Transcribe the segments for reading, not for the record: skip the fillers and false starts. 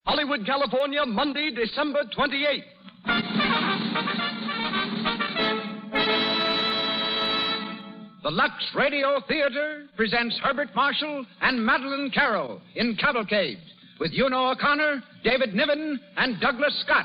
Hollywood, California, Monday, December 28th. The Lux Radio Theater presents Herbert Marshall and Madeleine Carroll in Cavalcade with Una O'Connor, David Niven, and Douglas Scott.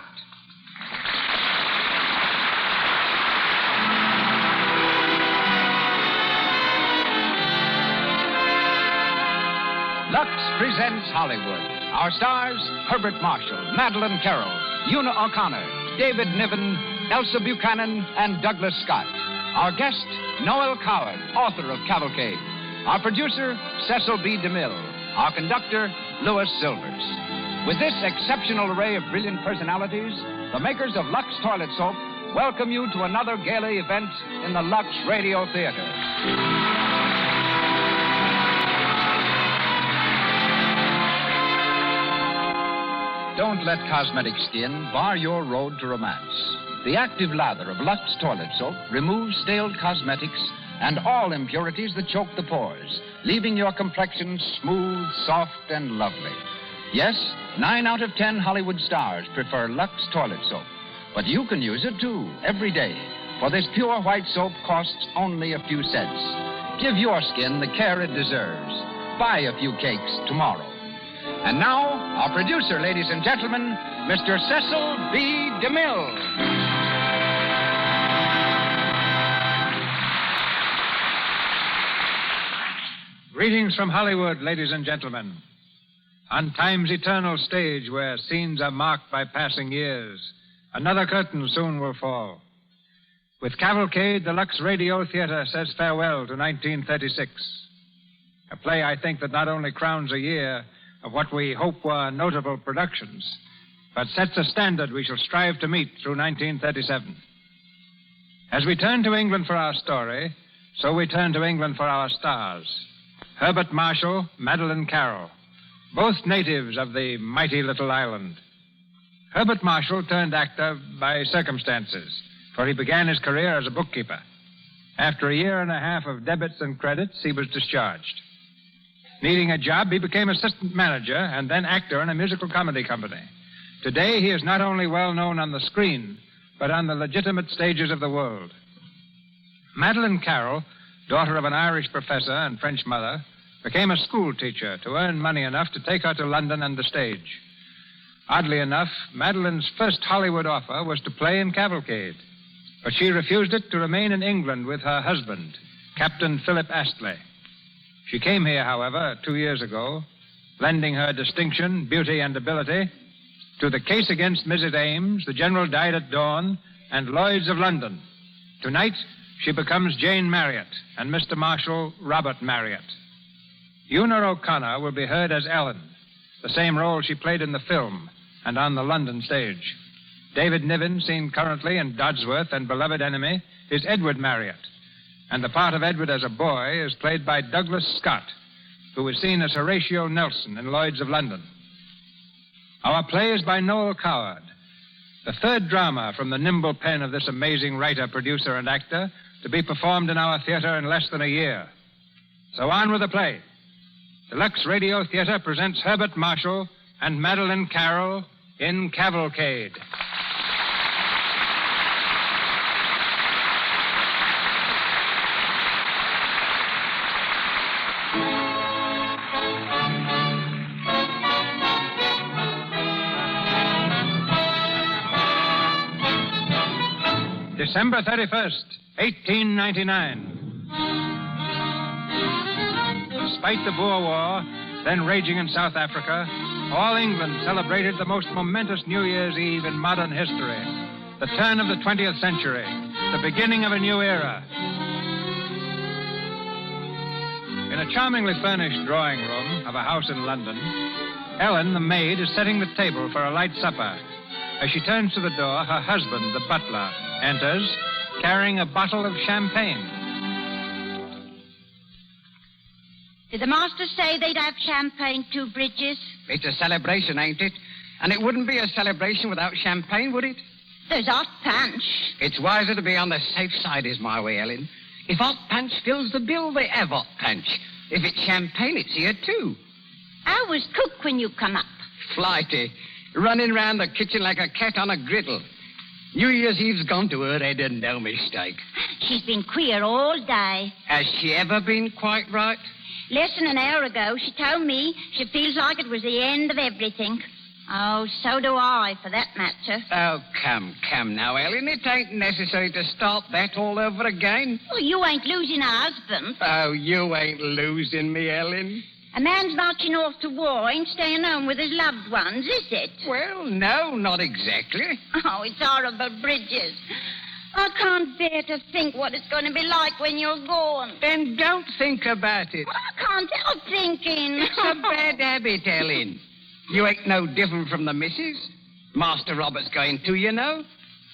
Lux presents Hollywood. Our stars, Herbert Marshall, Madeleine Carroll, Una O'Connor, David Niven, Elsa Buchanan, and Douglas Scott. Our guest, Noel Coward, author of Cavalcade. Our producer, Cecil B. DeMille. Our conductor, Louis Silvers. With this exceptional array of brilliant personalities, the makers of Lux Toilet Soap welcome you to another gala event in the Lux Radio Theater. Don't let cosmetic skin bar your road to romance. The active lather of Lux Toilet Soap removes stale cosmetics and all impurities that choke the pores, leaving your complexion smooth, soft, and lovely. Yes, 9 out of 10 Hollywood stars prefer Lux Toilet Soap. But you can use it, too, every day. For this pure white soap costs only a few cents. Give your skin the care it deserves. Buy a few cakes tomorrow. And now, our producer, ladies and gentlemen, Mr. Cecil B. DeMille. Greetings from Hollywood, ladies and gentlemen. On time's eternal stage where scenes are marked by passing years, another curtain soon will fall. With Cavalcade, the Lux Radio Theater says farewell to 1936. A play, I think, that not only crowns a year of what we hope were notable productions, but sets a standard we shall strive to meet through 1937. As we turn to England for our story, so we turn to England for our stars. Herbert Marshall, Madeleine Carroll, both natives of the mighty little island. Herbert Marshall turned actor by circumstances, for he began his career as a bookkeeper. After a year and a half of debits and credits, he was discharged. Needing a job, he became assistant manager and then actor in a musical comedy company. Today, he is not only well known on the screen, but on the legitimate stages of the world. Madeleine Carroll, daughter of an Irish professor and French mother, became a school teacher to earn money enough to take her to London and the stage. Oddly enough, Madeleine's first Hollywood offer was to play in Cavalcade, but she refused it to remain in England with her husband, Captain Philip Astley. She came here, however, 2 years ago, lending her distinction, beauty, and ability to The Case Against Mrs. Ames, The General Died at Dawn, and Lloyd's of London. Tonight, she becomes Jane Marryot, and Mr. Marshall, Robert Marryot. Una O'Connor will be heard as Ellen, the same role she played in the film and on the London stage. David Niven, seen currently in Dodsworth and Beloved Enemy, is Edward Marryot, and the part of Edward as a boy is played by Douglas Scott, who was seen as Horatio Nelson in Lloyd's of London. Our play is by Noel Coward, the third drama from the nimble pen of this amazing writer, producer, and actor to be performed in our theater in less than a year. So on with the play. The Lux Radio Theater presents Herbert Marshall and Madeleine Carroll in Cavalcade. December 31st, 1899. Despite the Boer War, then raging in South Africa, all England celebrated the most momentous New Year's Eve in modern history, the turn of the 20th century, the beginning of a new era. In a charmingly furnished drawing room of a house in London, Ellen, the maid, is setting the table for a light supper. As she turns to the door, her husband, the butler, enters, carrying a bottle of champagne. Did the master say they'd have champagne too, Bridges? It's a celebration, ain't it? And it wouldn't be a celebration without champagne, would it? There's hot punch. It's wiser to be on the safe side, is my way, Ellen. If hot punch fills the bill, they have hot punch. If it's champagne, it's here, too. How was cook when you come up? Flighty. running round the kitchen like a cat on a griddle. New Year's Eve's gone to her head and no mistake. She's been queer all day. Has she ever been quite right? Less than an hour ago, she told me she feels like it was the end of everything. Oh, so do I, for that matter. Oh, come now, Ellen. It ain't necessary to start that all over again. Well, you ain't losing a husband. Oh, you ain't losing me, Ellen. A man's marching off to war ain't staying home with his loved ones, is it? Well, no, not exactly. Oh, it's horrible, Bridges. I can't bear to think what it's going to be like when you're gone. Then don't think about it. Well, I can't help thinking. It's a bad habit, Ellen. You ain't no different from the missus. Master Robert's going too, you know.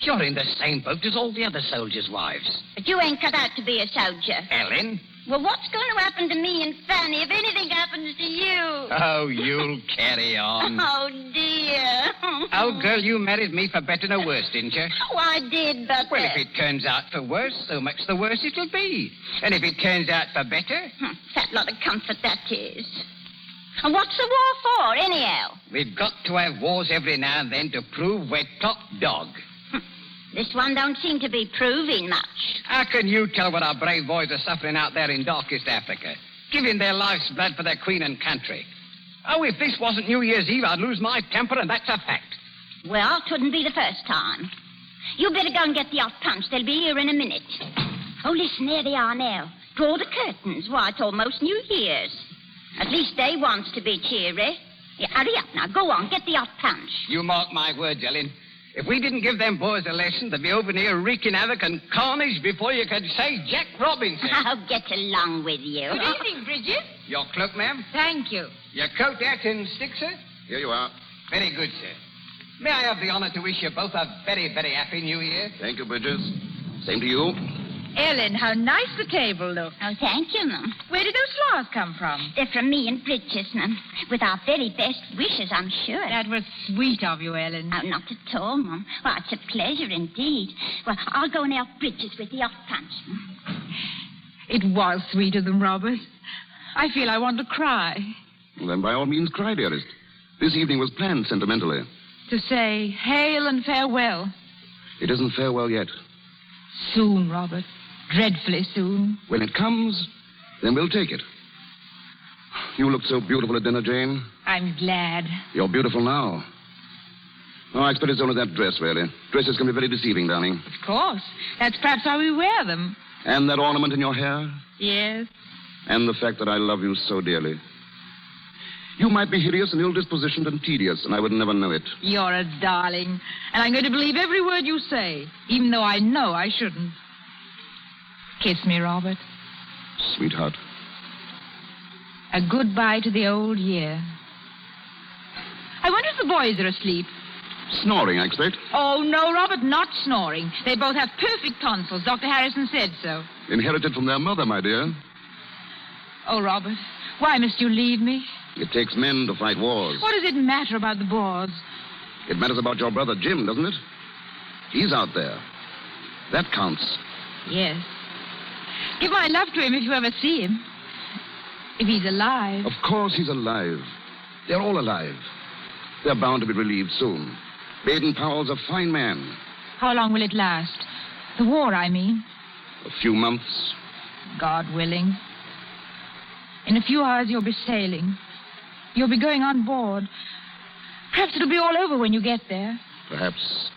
You're in the same boat as all the other soldiers' wives. But you ain't cut out to be a soldier. Ellen? Well, what's going to happen to me and Fanny if anything happens to you? Oh, you'll carry on. Oh, dear. Oh, girl, you married me for better or worse, didn't you? Oh, I did, but... Well, if it turns out for worse, so much the worse it'll be. And if it turns out for better... Fat lot of comfort that is. And what's the war for, anyhow? We've got to have wars every now and then to prove we're top dog. This one don't seem to be proving much. How can you tell what our brave boys are suffering out there in darkest Africa, giving their life's blood for their queen and country? Oh, if this wasn't New Year's Eve, I'd lose my temper, and that's a fact. Well, 'twouldn't be the first time. You better go and get the hot punch. They'll be here in a minute. Oh, listen, there they are now. Draw the curtains. Why, it's almost New Year's. At least they wants to be cheery. Yeah, hurry up now. Go on, get the hot punch. You mark my words, Ellen. If we didn't give them boys a lesson, they'd be over here wreaking havoc and carnage before you could say Jack Robinson. Oh, get along with you. Good evening, Bridget. Your cloak, ma'am? Thank you. Your coat, hat, and stick, sir? Here you are. Very good, sir. May I have the honor to wish you both a very, very happy New Year? Thank you, Bridges. Same to you. Ellen, how nice the table looks. Oh, thank you, Mum. Where did those flowers come from? They're from me and Bridges, Mum. With our very best wishes, I'm sure. That was sweet of you, Ellen. Oh, not at all, Mum. Well, it's a pleasure indeed. Well, I'll go and help Bridges with the hot punch, Mum. It was sweet of them, Robert. I feel I want to cry. Well, then, by all means, cry, dearest. This evening was planned sentimentally. To say hail and farewell. It isn't farewell yet. Soon, Robert. Dreadfully soon. When it comes, then we'll take it. You looked so beautiful at dinner, Jane. I'm glad. You're beautiful now. Oh, I expect it's only that dress, really. Dresses can be very deceiving, darling. Of course. That's perhaps how we wear them. And that ornament in your hair. Yes. And the fact that I love you so dearly. You might be hideous and ill-dispositioned and tedious, and I would never know it. You're a darling. And I'm going to believe every word you say, even though I know I shouldn't. Kiss me, Robert. Sweetheart. A goodbye to the old year. I wonder if the boys are asleep. Snoring, I expect. Oh, no, Robert, not snoring. They both have perfect tonsils. Dr. Harrison said so. Inherited from their mother, my dear. Oh, Robert, why must you leave me? It takes men to fight wars. What does it matter about the Boers? It matters about your brother Jim, doesn't it? He's out there. That counts. Yes. Give my love to him if you ever see him. If he's alive. Of course he's alive. They're all alive. They're bound to be relieved soon. Baden-Powell's a fine man. How long will it last? The war, I mean. A few months. God willing. In a few hours, you'll be sailing. You'll be going on board. Perhaps it'll be all over when you get there. Perhaps.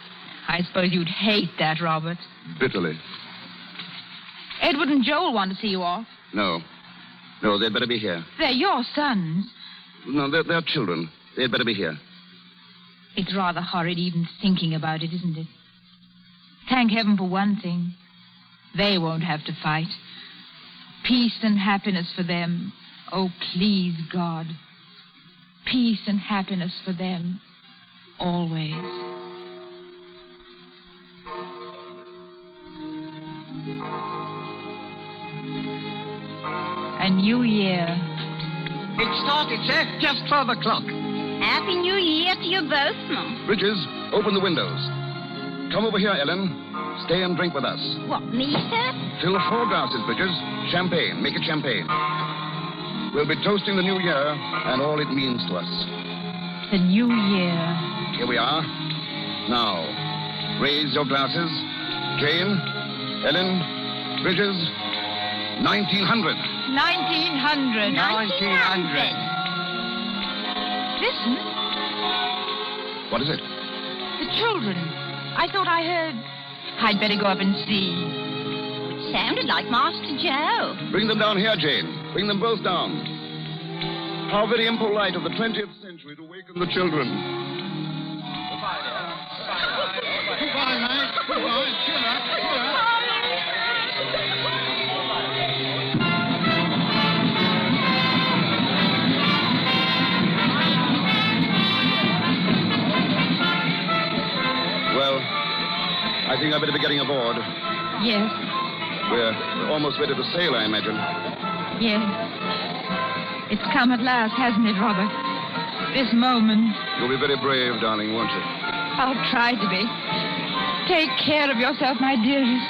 I suppose you'd hate that, Robert. Bitterly. Edward and Joel want to see you off. No. No, they'd better be here. They're your sons. No, they're children. They'd better be here. It's rather horrid even thinking about it, isn't it? Thank heaven for one thing. They won't have to fight. Peace and happiness for them. Oh, please, God. Peace and happiness for them. Always. A new year. It started, sir, just 12 o'clock. Happy New Year to you both, Mum. Bridges, open the windows. Come over here, Ellen. Stay and drink with us. What, me, sir? Fill 4 glasses, Bridges. Champagne. Make it champagne. We'll be toasting the new year and all it means to us. the new year. Here we are. Now, raise your glasses. Jane, Ellen, Bridges, 1900. 1900. 1900. Listen, What is it? the children. I thought I heard. I'd better go up and see. Sounded like Master Joe. Bring them down here, Jane. Bring them both down. How very impolite of the 20th century to waken the children. Goodbye, mate. Goodbye. Cheer up. Well, I think I better be getting aboard. Yes, We're almost ready to sail, I imagine. yes. It's come at last, hasn't it, Robert? This moment. You'll be very brave, darling, won't you? I'll try to be. Take care of yourself, my dearest.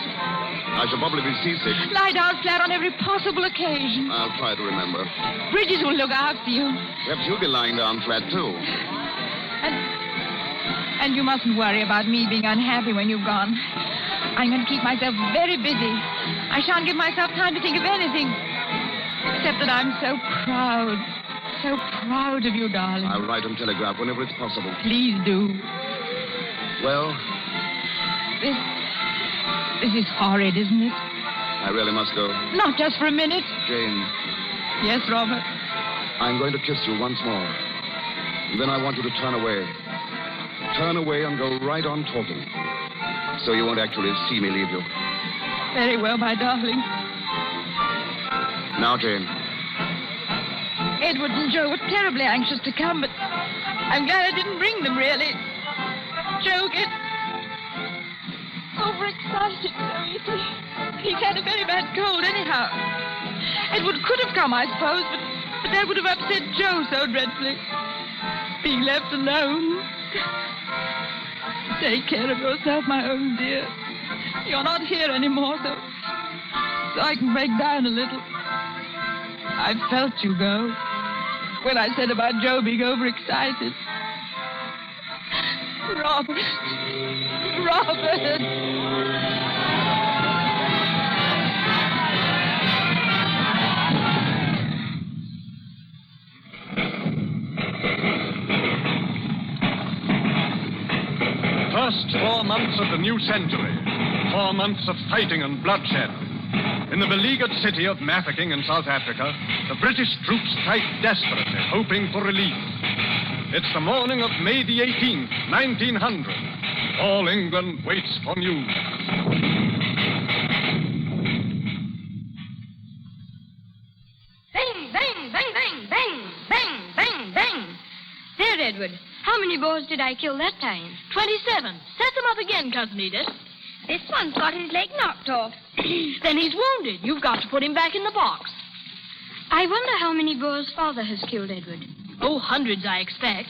I shall probably be seasick. Lie down flat on every possible occasion. I'll try to remember. Bridges will look after you. Perhaps you'll be lying down flat, too. And you mustn't worry about me being unhappy when you've gone. I'm going to keep myself very busy. I shan't give myself time to think of anything. Except that I'm so proud of you, darling. I'll write and telegraph whenever it's possible. Please do. Well, This is horrid, isn't it? I really must go. Not just for a minute. Jane, Yes, Robert. I'm going to kiss you once more. And then I want you to turn away. Turn away and go right on talking. So you won't actually see me leave you. Very well, my darling. Now, Jane. Edward and Joe were terribly anxious to come, but I'm glad I didn't bring them, really. Joe gets overexcited so easily. He's had a very bad cold anyhow. Edward could have come, I suppose, but that would have upset Joe so dreadfully. Being left alone. Take care of yourself, my own dear. You're not here anymore, so I can break down a little. I felt you go when I said about Joe being overexcited. Robert. First 4 months of the new century. 4 months of fighting and bloodshed. In the beleaguered city of Mafeking in South Africa, the British troops fight desperately, hoping for relief. It's the morning of May the 18th, 1900. All England waits for news. Bang, bang, bang, bang, bang, bang, bang, bang. There, Edward. How many Boers did I kill that time? 27. Set them up again, Cousin Edith. This one's got his leg knocked off. Then he's wounded. You've got to put him back in the box. I wonder how many Boers father has killed, Edward. Oh, hundreds, I expect.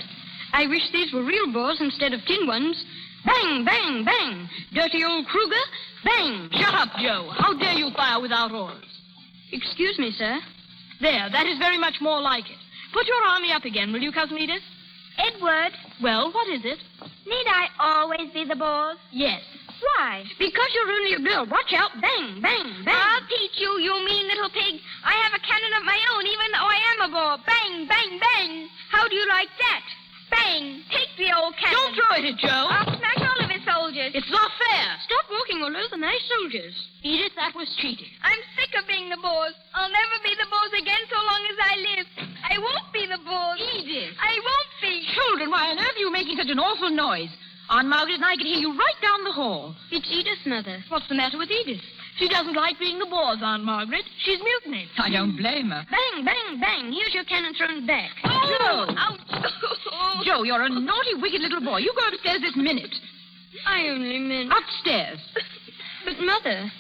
I wish these were real Boers instead of tin ones. Bang, bang, bang. Dirty old Kruger. Bang. Shut up, Joe. How dare you fire without orders? Excuse me, sir. There, that is very much more like it. Put your army up again, will you, Cousin Edith? Edward, Well, what is it? need I always be the Boers? Yes. Why? Because you're ruining your bill. Watch out. Bang, bang, bang. I'll teach you, you mean little pig. I have a cannon of my own, even though I am a Boer. Bang, bang, bang. How do you like that? Bang. Take the old cannon. Don't throw it at Joe. I'll smash all of his soldiers. It's not fair. Stop walking all over my soldiers. Edith, that was cheating. I'm sick of being the Boers. I'll never be the Boers again so long as I live. I won't be the Boers. Edith. I won't be. Children, why on earth are you making such an awful noise? Aunt Margaret and I could hear you right down the hall. It's Edith, Mother. What's the matter with Edith? She doesn't like being the Boers, Aunt Margaret. She's mutiny. I don't blame her. Bang, bang, bang. Here's your cannon thrown back. Joe! Ouch. Joe, you're a naughty, wicked little boy. You go upstairs this minute. I only meant... Upstairs. But, Mother,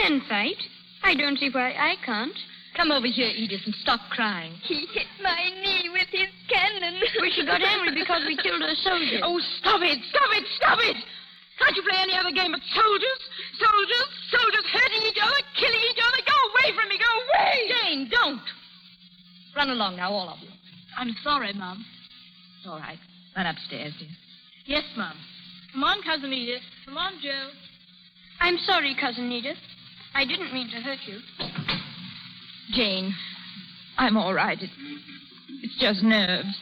men fight. I don't see why I can't. Come over here, Edith, and stop crying. He hit my knee with his cannon. Well, she got angry because we killed her soldier. Oh, stop it! Can't you play any other game but soldiers? Soldiers hurting each other, killing each other. Go away from me, go away! Jane, don't. Run along now, all of you. I'm sorry, Mom. It's all right. Run upstairs, dear. Yes, Mom. Come on, Cousin Edith. Come on, Joe. I'm sorry, Cousin Edith. I didn't mean to hurt you. Jane, I'm all right. It's just nerves.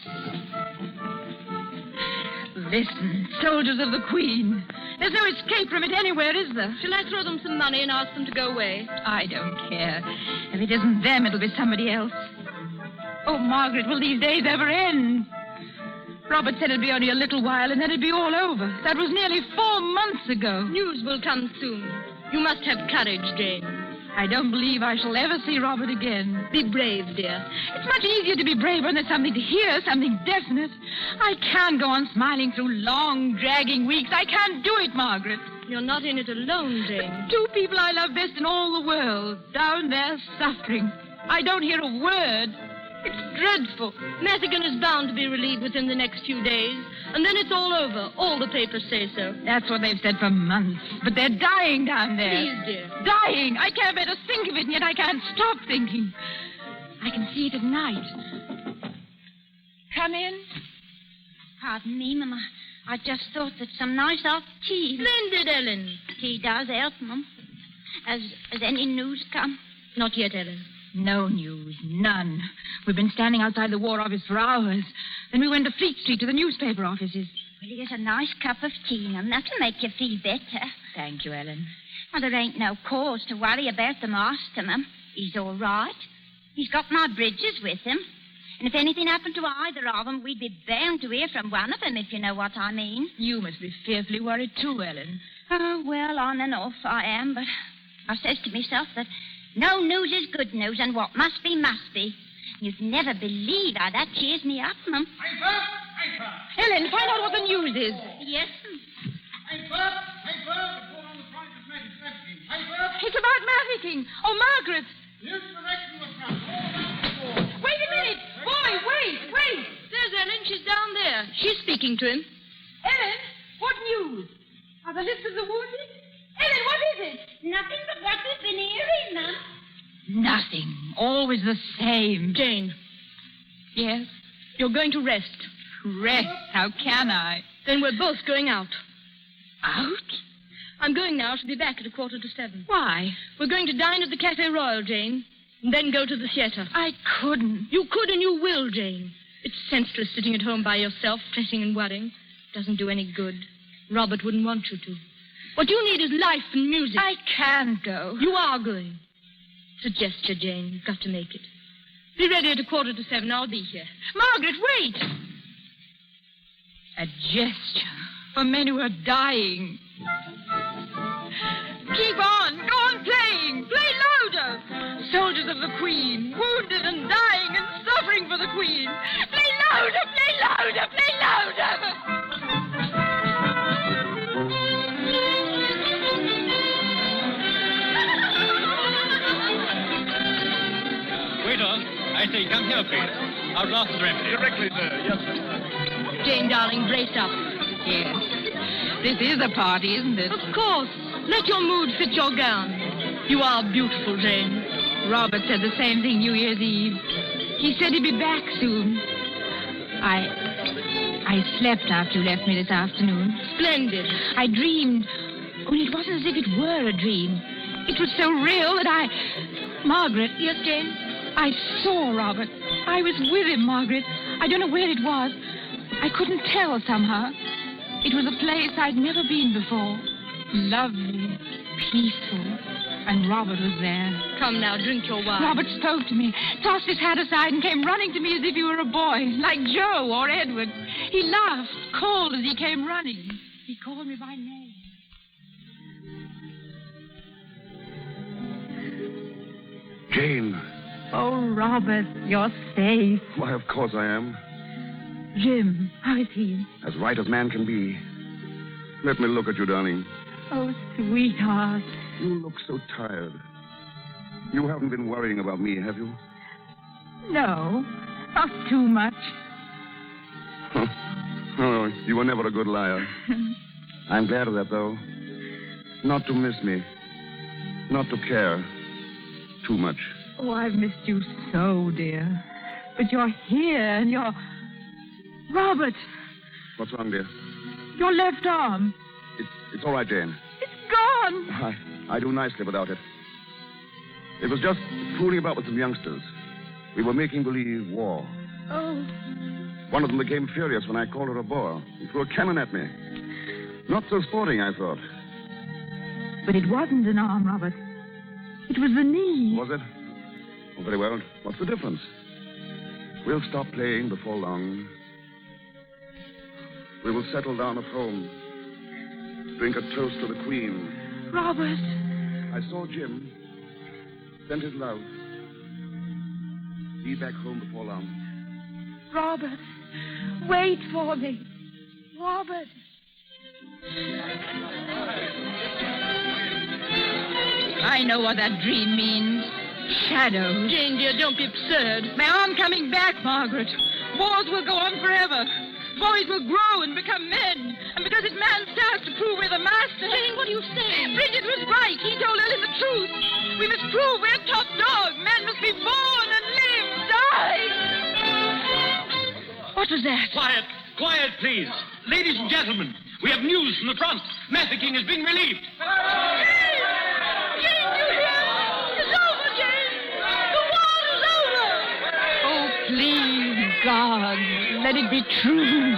Listen, soldiers of the Queen. There's no escape from it anywhere, is there? Shall I throw them some money and ask them to go away? I don't care. If it isn't them, it'll be somebody else. Oh, Margaret, will these days ever end? Robert said it'd be only a little while and then it'd be all over. That was nearly 4 months ago. News will come soon. You must have courage, Jane. I don't believe I shall ever see Robert again. Be brave, dear. It's much easier to be brave when there's something to hear, something definite. I can't go on smiling through long, dragging weeks. I can't do it, Margaret. You're not in it alone, Jane. 2 people I love best in all the world, down there suffering. I don't hear a word. It's dreadful. Madigan is bound to be relieved within the next few days, and then it's all over. All the papers say so. That's what they've said for months. But they're dying down there. Please, dear. Dying. I can't bear to think of it, and yet I can't stop thinking. I can see it at night. Come in. Pardon me, Mama. I just thought that some nice hot tea. Splendid, Ellen. Tea does help, Mum. Has any news come? Not yet, Ellen. No news. None. We've been standing outside the War Office for hours. Then we went to Fleet Street to the newspaper offices. Well, here's a nice cup of tea, Mum. That'll make you feel better. Thank you, Ellen. Well, there ain't no cause to worry about the master, Mum. He's all right. He's got my Bridges with him. And if anything happened to either of them, we'd be bound to hear from one of them, if you know what I mean. You must be fearfully worried too, Ellen. Oh, well, on and off I am, but I says to myself that no news is good news, and what must be, must be. You'd never believe how that cheers me up, Mum. Ellen, find out what the news is. Yes, It's about Mafeking. Oh, Margaret. Wait a minute. Boy, wait. There's Ellen. She's down there. She's speaking to him. Ellen, what news? Are the list of the wounded? Ellen, what is it? Nothing but what we've been hearing, Mum. Nothing. Always the same. Jane. Yes? You're going to rest. Rest? How can I? Then we're both going out. Out? I'm going now. She'll be back at 6:45. Why? We're going to dine at the Café Royal, Jane, and then go to the theater. I couldn't. You could and you will, Jane. It's senseless sitting at home by yourself, fretting and worrying. Doesn't do any good. Robert wouldn't want you to. What you need is life and music. I can't go. You are going. It's a gesture, Jane. You've got to make it. Be ready at 6:45. I'll be here. Margaret, wait. A gesture for men who are dying. Keep on. Go on playing. Play louder. Soldiers of the Queen, wounded and dying and suffering for the Queen. Play louder, play louder, play louder. Waiter, I say, come here, please. Our glasses are empty. Directly there. Yes, sir. Jane, darling, brace up. Yes. This is a party, isn't it? Of course. Let your mood fit your gown. You are beautiful, Jane. Robert said the same thing New Year's Eve. He said he'd be back soon. I slept after you left me this afternoon. Splendid. I dreamed. Only it wasn't as if it were a dream. It was so real that Margaret. Yes, Jane? I saw Robert. I was with him, Margaret. I don't know where it was. I couldn't tell somehow. It was a place I'd never been before. Lovely, peaceful, and Robert was there. Come now, drink your wine. Robert spoke to me, tossed his hat aside, and came running to me as if he were a boy, like Joe or Edward. He laughed, called as he came running. He called me by name. Jane. Oh, Robert, you're safe. Why, of course I am. Jim, how is he? As right as man can be. Let me look at you, darling. Oh, sweetheart. You look so tired. You haven't been worrying about me, have you? No, not too much. Oh, you were never a good liar. I'm glad of that, though. Not to miss me. Not to care too much. Oh, I've missed you so, dear. But you're here and you're... Robert! What's wrong, dear? Your left arm. It's all right, Jane. It's gone. I do nicely without it. It was just fooling about with some youngsters. We were making believe war. Oh. One of them became furious when I called her a Boer. He threw a cannon at me. Not so sporting, I thought. But it wasn't an arm, Robert. It was the knee. Was it? Oh, very well. What's the difference? We'll stop playing before long. We will settle down at home. Drink a toast to the Queen. Robert. I saw Jim. Sent his love. Be back home before long. Robert, wait for me. Robert. I know what that dream means. Shadows. Jane, dear, don't be absurd. My arm coming back, Margaret. Wars will go on forever. Boys will grow and become men. And because it's man's task to prove we're the master. Jane, what are you saying? Bridget was right. He told Ellen the truth. We must prove we're top dog. Men must be born and live, die. What was that? Quiet, quiet, please. Ladies and gentlemen, we have news from the front. Mafeking is being relieved. Jane, you hear? It's over, Jane. The war is over. Oh, please, God, let it be true.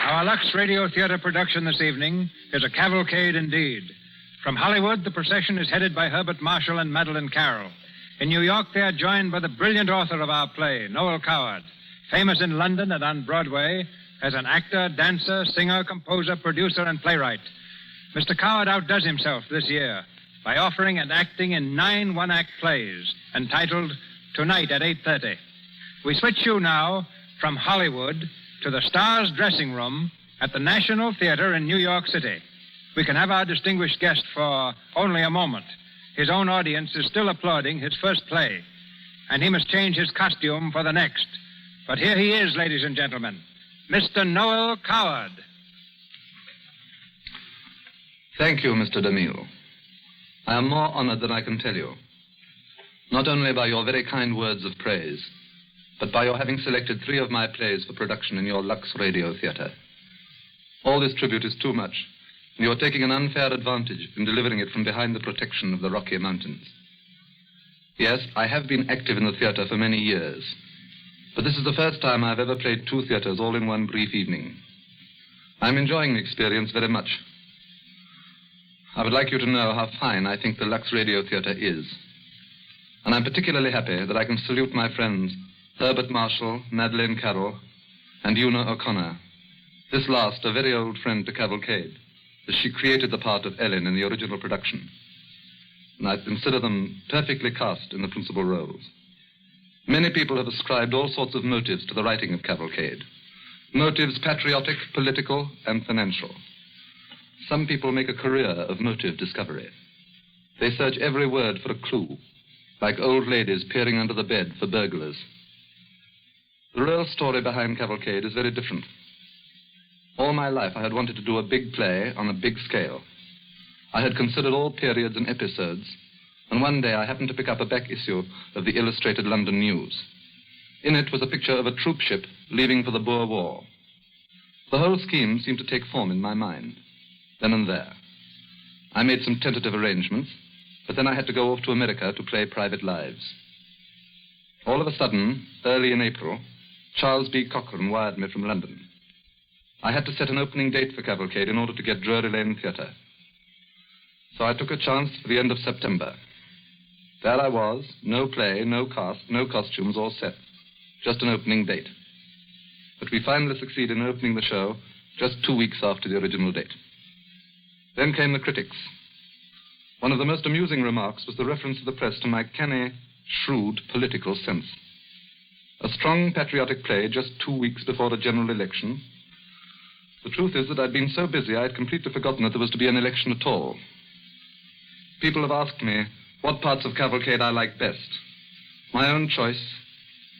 Our Lux Radio Theater production this evening is a cavalcade indeed. From Hollywood, the procession is headed by Herbert Marshall and Madeline Carroll. In New York, they are joined by the brilliant author of our play, Noel Coward, famous in London and on Broadway as an actor, dancer, singer, composer, producer, and playwright. Mr. Coward outdoes himself this year by offering and acting in 9 one-act plays entitled Tonight at 8:30. We switch you now from Hollywood to the Stars dressing room at the National Theater in New York City. We can have our distinguished guest for only a moment. His own audience is still applauding his first play, and he must change his costume for the next. But here he is, ladies and gentlemen, Mr. Noel Coward. Thank you, Mr. DeMille. I am more honored than I can tell you. Not only by your very kind words of praise, but by your having selected 3 of my plays for production in your Lux Radio Theater. All this tribute is too much, and you are taking an unfair advantage in delivering it from behind the protection of the Rocky Mountains. Yes, I have been active in the theater for many years, but this is the first time I've ever played 2 theaters all in one brief evening. I'm enjoying the experience very much. I would like you to know how fine I think the Lux Radio Theater is. And I'm particularly happy that I can salute my friends Herbert Marshall, Madeline Carroll, and Una O'Connor. This last, a very old friend to Cavalcade, as she created the part of Ellen in the original production. And I consider them perfectly cast in the principal roles. Many people have ascribed all sorts of motives to the writing of Cavalcade. Motives patriotic, political, and financial. Some people make a career of motive discovery. They search every word for a clue, like old ladies peering under the bed for burglars. The real story behind Cavalcade is very different. All my life I had wanted to do a big play on a big scale. I had considered all periods and episodes, and one day I happened to pick up a back issue of the Illustrated London News. In it was a picture of a troop ship leaving for the Boer War. The whole scheme seemed to take form in my mind, then and there. I made some tentative arrangements, but then I had to go off to America to play Private Lives. All of a sudden, early in April, Charles B. Cochrane wired me from London. I had to set an opening date for Cavalcade in order to get Drury Lane Theatre. So I took a chance for the end of September. There I was, no play, no cast, no costumes or set, just an opening date. But we finally succeeded in opening the show just 2 weeks after the original date. Then came the critics. One of the most amusing remarks was the reference of the press to my canny, shrewd political sense. A strong patriotic play just 2 weeks before a general election. The truth is that I'd been so busy I had completely forgotten that there was to be an election at all. People have asked me what parts of Cavalcade I like best. My own choice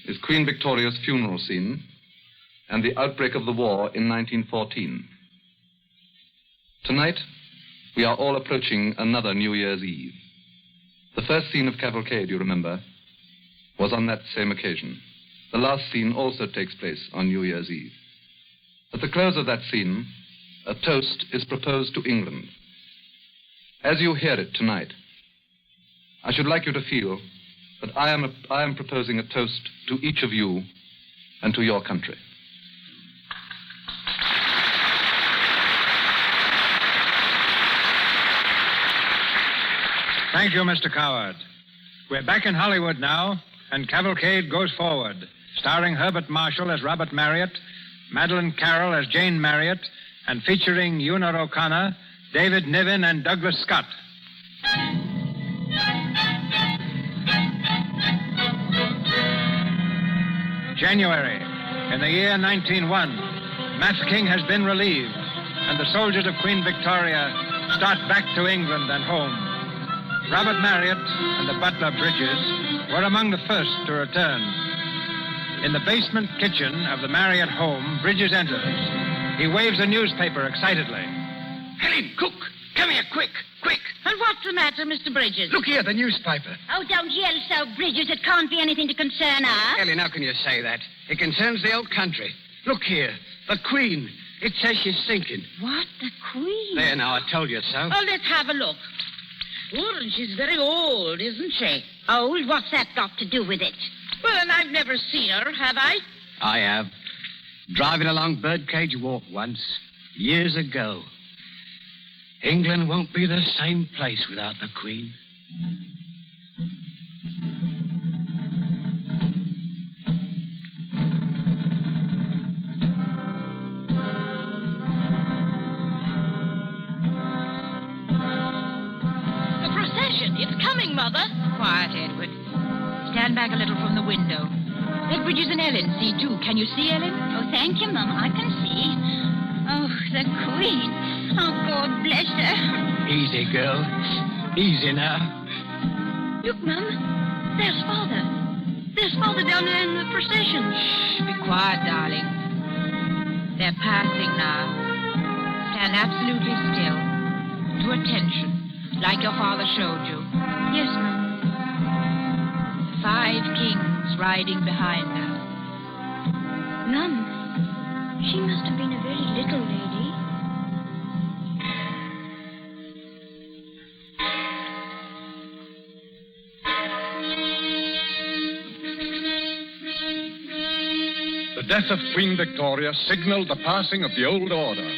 is Queen Victoria's funeral scene and the outbreak of the war in 1914. Tonight, we are all approaching another New Year's Eve. The first scene of Cavalcade, you remember, was on that same occasion. The last scene also takes place on New Year's Eve. At the close of that scene, a toast is proposed to England. As you hear it tonight, I should like you to feel that I am proposing a toast to each of you and to your country. Thank you, Mr. Coward. We're back in Hollywood now, and Cavalcade goes forward, starring Herbert Marshall as Robert Marryot, Madeleine Carroll as Jane Marryot, and featuring Una O'Connor, David Niven, and Douglas Scott. January, in the year 1901, Mafeking has been relieved, and the soldiers of Queen Victoria start back to England and home. Robert Marryot and the butler Bridges were among the first to return. In the basement kitchen of the Marryot home, Bridges enters. He waves a newspaper excitedly. Helen, cook, come here, quick, quick. And what's the matter, Mr. Bridges? Look here, the newspaper. Oh, don't yell so, Bridges. It can't be anything to concern us. Helen, how can you say that? It concerns the old country. Look here, the Queen. It says she's sinking. What? The Queen? There, now, I told you so. Oh, let's have a look. Oh, and she's very old, isn't she? Old? What's that got to do with it? Well, and I've never seen her, have I? I have. Driving along Birdcage Walk once, years ago. England won't be the same place without the Queen. The procession. It's coming, Mother. Quiet, Edward. Stand back a little from the window. Let Bridges and Ellen see, too. Can you see, Ellen? Oh, thank you, Mum. I can see. Oh, the Queen. Oh, God bless her. Easy, girl. Easy now. Look, Mum. There's Father. There's Father down there in the procession. Shh, be quiet, darling. They're passing now. Stand absolutely still. To attention, like your father showed you. Yes, Mum. 5 kings riding behind her. Mum, she must have been a very little lady. The death of Queen Victoria signaled the passing of the old order.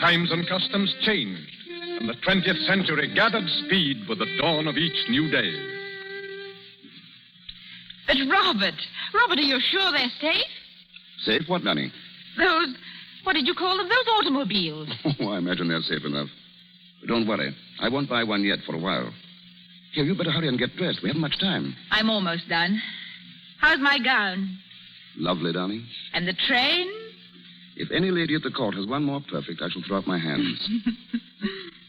Times and customs changed, and the 20th century gathered speed with the dawn of each new day. But Robert, are you sure they're safe? Safe what, Nanny? Those, what did you call them? Those automobiles. Oh, I imagine they're safe enough. But don't worry. I won't buy one yet for a while. Here, you better hurry and get dressed. We haven't much time. I'm almost done. How's my gown? Lovely, darling. And the train? If any lady at the court has one more perfect, I shall throw up my hands.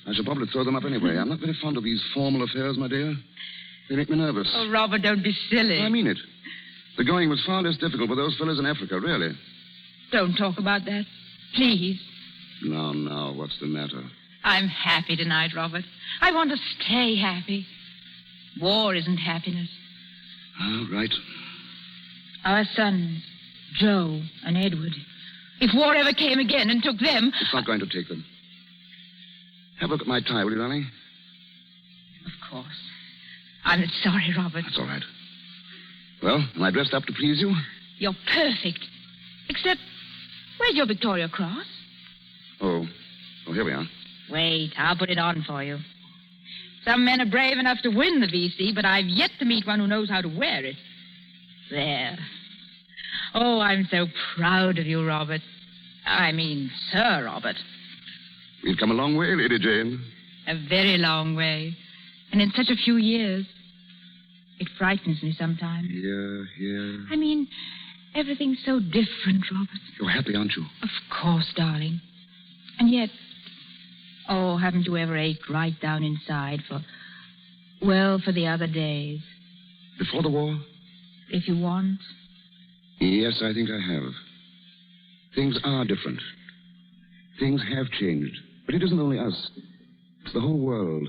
I shall probably throw them up anyway. I'm not very fond of these formal affairs, my dear. They make me nervous. Oh, Robert, don't be silly. I mean it. The going was far less difficult with those fellows in Africa, really. Don't talk about that. Please. No. What's the matter? I'm happy tonight, Robert. I want to stay happy. War isn't happiness. All right. Our sons, Joe and Edward. If war ever came again and took them... It's not going to take them. Have a look at my tie, will you, darling? Of course. I'm sorry, Robert. That's all right. Well, am I dressed up to please you? You're perfect. Except, where's your Victoria Cross? Oh, here we are. Wait, I'll put it on for you. Some men are brave enough to win the VC, but I've yet to meet one who knows how to wear it. There. Oh, I'm so proud of you, Robert. I mean, Sir Robert. We've come a long way, Lady Jane. A very long way. And in such a few years. It frightens me sometimes. Yeah. I mean, everything's so different, Robert. You're happy, aren't you? Of course, darling. And yet, oh, haven't you ever ached right down inside for the other days? Before the war? If you want. Yes, I think I have. Things are different. Things have changed. But it isn't only us. It's the whole world.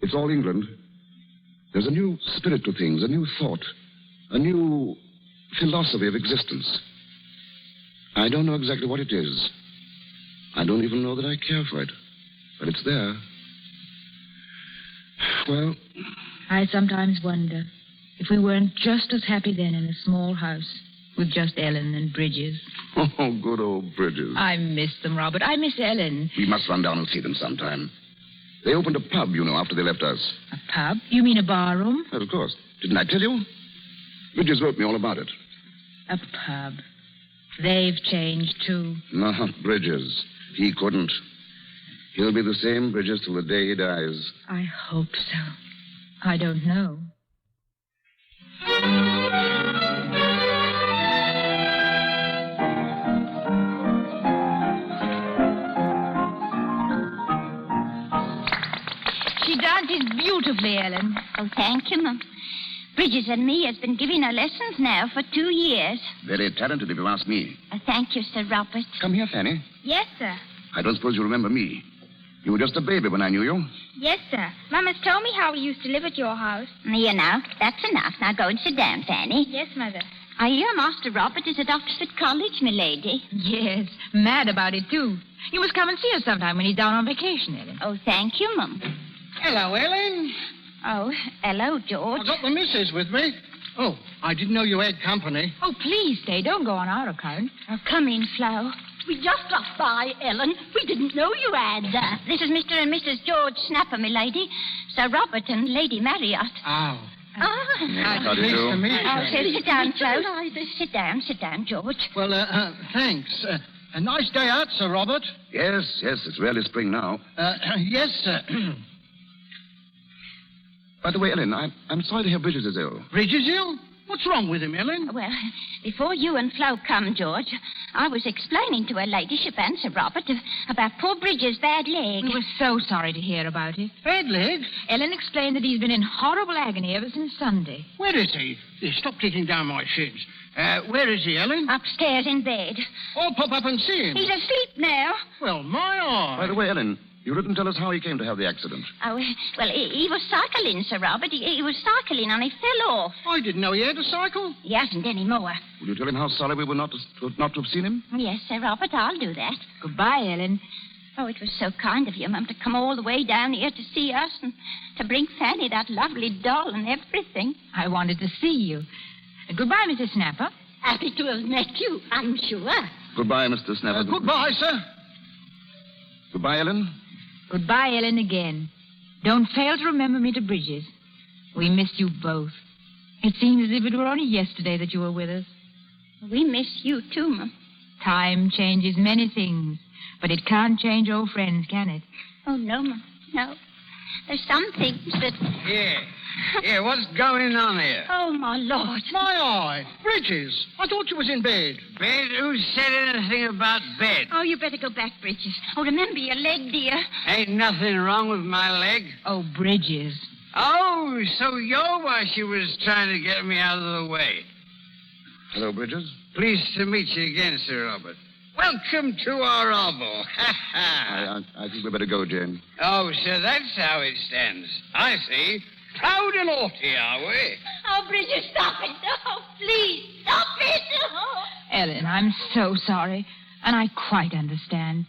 It's all England. There's a new spirit to things, a new thought, a new philosophy of existence. I don't know exactly what it is. I don't even know that I care for it. But it's there. Well, I sometimes wonder if we weren't just as happy then in a small house with just Ellen and Bridges. oh, good old Bridges. I miss them, Robert. I miss Ellen. We must run down and see them sometime. They opened a pub, you know, after they left us. A pub? You mean a barroom? Well, of course. Didn't I tell you? Bridges wrote me all about it. A pub. They've changed, too. No, Bridges. He couldn't. He'll be the same Bridges till the day he dies. I hope so. I don't know. She dances beautifully, Ellen. Oh, thank you, Mum. Bridges and me has been giving her lessons now for 2 years. Very talented, if you ask me. Thank you, Sir Robert. Come here, Fanny. Yes, sir. I don't suppose you remember me. You were just a baby when I knew you. Yes, sir. Mama's told me how we used to live at your house. You know, that's enough. Now go and sit down, Fanny. Yes, Mother. I hear Master Robert is at Oxford College, milady. Yes, mad about it, too. You must come and see us sometime when he's down on vacation, Ellen. Oh, thank you, Mum. Hello, Ellen. Oh, hello, George. I've got the missus with me. Oh, I didn't know you had company. Oh, please stay. Don't go on our account. Oh, come in, Flo. We just dropped by, Ellen. We didn't know you had. This is Mr. and Mrs. George Snapper, milady. Sir Robert and Lady Marryot. Oh. How do you do? To meet you. Oh, sit down, Flo. Sit down, George. Well, thanks. A nice day out, Sir Robert. Yes, it's really spring now. Yes, sir. By the way, Ellen, I'm sorry to hear Bridges is ill. Bridges ill? What's wrong with him, Ellen? Well, before you and Flo come, George, I was explaining to her ladyship and Sir Robert about poor Bridges' bad leg. We were so sorry to hear about it. Bad leg? Ellen explained that he's been in horrible agony ever since Sunday. Where is he? Stop taking down my shins. Where is he, Ellen? Upstairs in bed. I'll pop up and see him. He's asleep now. Well, my eye. By the way, Ellen, you didn't tell us how he came to have the accident. Oh, well, he was cycling, Sir Robert. He was cycling and he fell off. I didn't know he had a cycle. He hasn't any more. Will you tell him how sorry we were not to have seen him? Yes, Sir Robert, I'll do that. Goodbye, Ellen. Oh, it was so kind of you, Mum, to come all the way down here to see us and to bring Fanny that lovely doll and everything. I wanted to see you. Goodbye, Mrs. Snapper. Happy to have met you, I'm sure. Goodbye, Mr. Snapper. Goodbye, sir. Goodbye, Ellen. Goodbye, Ellen, again. Don't fail to remember me to Bridges. We miss you both. It seems as if it were only yesterday that you were with us. We miss you, too, Mum. Time changes many things, but it can't change old friends, can it? Oh, no, Mum, no. There's some things that... Yeah, what's going on here? Oh, my Lord. My eye. Bridges. I thought you was in bed. Bed? Who said anything about bed? Oh, you better go back, Bridges. Oh, remember your leg, dear. Ain't nothing wrong with my leg. Oh, Bridges. Oh, so you're why she was trying to get me out of the way. Hello, Bridges. Pleased to meet you again, Sir Robert. Welcome to our hovel. I think we better go, Jane. Oh, so that's how it stands. I see. Proud and haughty, are we? Oh, Bridges, stop it. Oh, please, stop it. Oh. Ellen, I'm so sorry, and I quite understand.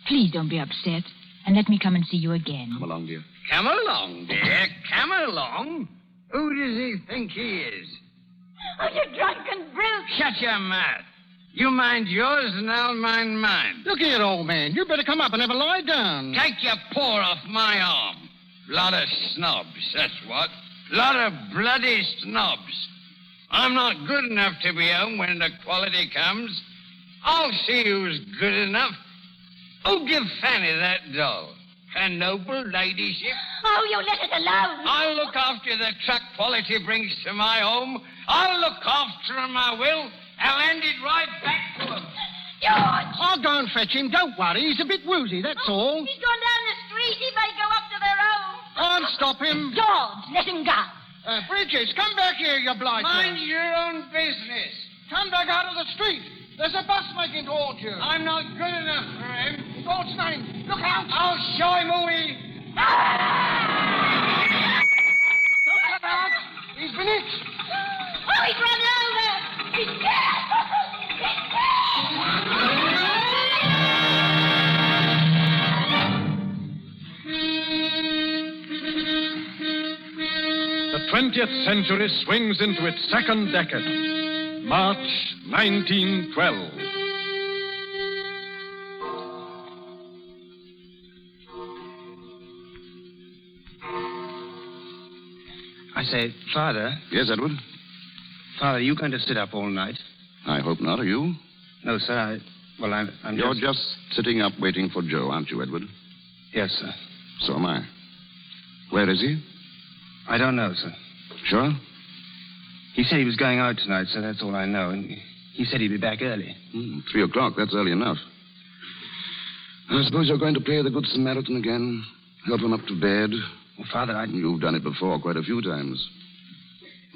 Please don't be upset, and let me come and see you again. Come along, dear. Come along, dear. Come along. Who does he think he is? Oh, you drunken brute. Shut your mouth. You mind yours and I'll mind mine. Look here, old man. You better come up and have a lie down. Take your paw off my arm. Lot of snobs, that's what. Lot of bloody snobs. I'm not good enough to be home when the quality comes. I'll see who's good enough. Oh, give Fanny that doll. Her noble ladyship. Oh, you let it alone. I'll look after the truck quality brings to my home. I'll look after him, I will. I'll hand it right back to him. George! I'll go and fetch him. Don't worry. He's a bit woozy, that's all. He's gone down the street. He may go up to their home. I'll stop him. George, let him go. Bridges, come back here, you blighter. Mind your own business. Come back out of the street. There's a bus making towards you. I'm not good enough for him. In God's name, look out! I'll show him who he... Don't come out! He's been hit! Oh, he's run over! He's dead! He's The 20th century swings into its second decade. March 1912. I say, Father. Yes, Edward? Father, are you going to sit up all night? I hope not. Are you? No, sir. I'm You're just sitting up waiting for Joe, aren't you, Edward? Yes, sir. So am I. Where is he? I don't know, sir. Sure? He said he was going out tonight, so that's all I know. And he said he'd be back early. 3 o'clock. That's early enough. I suppose you're going to play the Good Samaritan again. Help him up to bed. Well, Father, You've done it before quite a few times.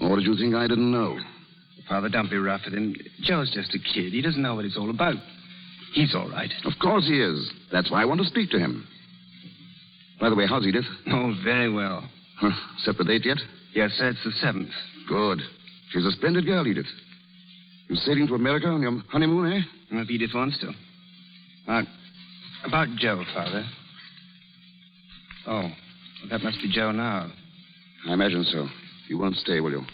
Or did you think I didn't know? Father, don't be rough with him. Joe's just a kid. He doesn't know what it's all about. He's all right. Of course he is. That's why I want to speak to him. By the way, how's Edith? Oh, very well. Set the date yet? Yes, sir, it's the 7th. Good. She's a splendid girl, Edith. You sailing to America on your honeymoon, eh? Well, if Edith wants to. About Joe, Father. Oh, well, that must be Joe now. I imagine so. You won't stay, will you?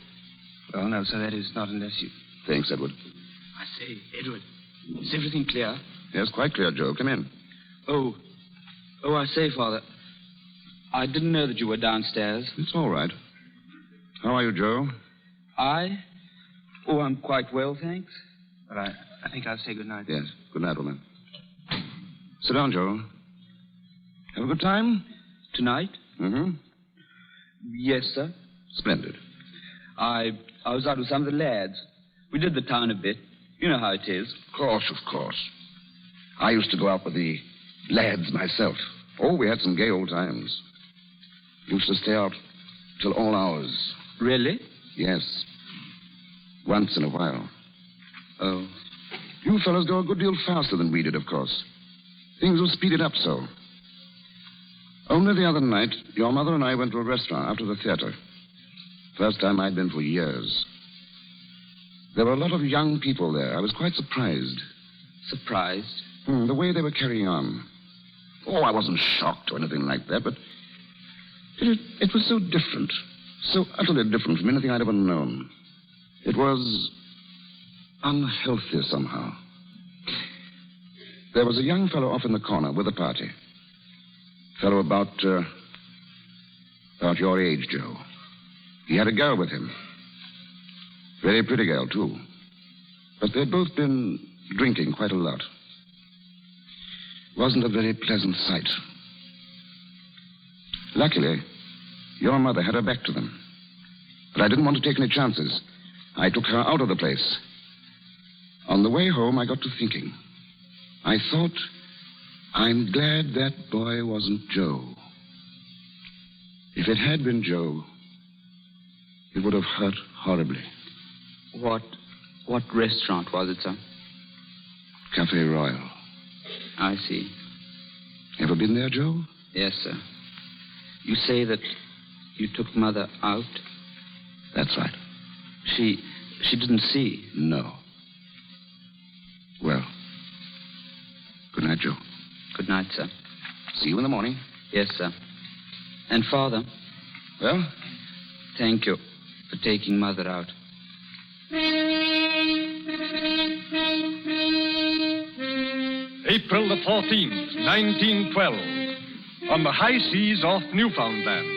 Well, no, sir, that is not unless you... Thanks, Edward. I say, Edward, is everything clear? Yes, quite clear, Joe. Come in. Oh, I say, Father, I didn't know that you were downstairs. It's all right. How are you, Joe? Oh, I'm quite well, thanks. But I think I'll say good night. Yes, good night, old man. Sit down, Joe. Have a good time? Tonight? Mm-hmm. Yes, sir. Splendid. I was out with some of the lads. We did the town a bit. You know how it is. Of course. I used to go out with the lads myself. Oh, we had some gay old times. Used to stay out till all hours. Really? Yes. Once in a while. Oh. You fellows go a good deal faster than we did, of course. Things were speeded up so. Only the other night, your mother and I went to a restaurant after the theater. First time I'd been for years. There were a lot of young people there. I was quite surprised. Surprised? The way they were carrying on. Oh, I wasn't shocked or anything like that, but it was so different. So utterly different from anything I'd ever known. It was unhealthy somehow. There was a young fellow off in the corner with a party. Fellow about your age, Joe. He had a girl with him. Very pretty girl, too. But they'd both been drinking quite a lot. Wasn't a very pleasant sight. Luckily, your mother had her back to them. But I didn't want to take any chances. I took her out of the place. On the way home, I got to thinking. I thought, I'm glad that boy wasn't Joe. If it had been Joe, it would have hurt horribly. What restaurant was it, sir? Café Royal. I see. Ever been there, Joe? Yes, sir. You say that you took Mother out? That's right. She didn't see? No. Well, good night, Joe. Good night, sir. See you in the morning. Yes, sir. And Father? Well? Thank you for taking Mother out. April the 14th, 1912, on the high seas off Newfoundland.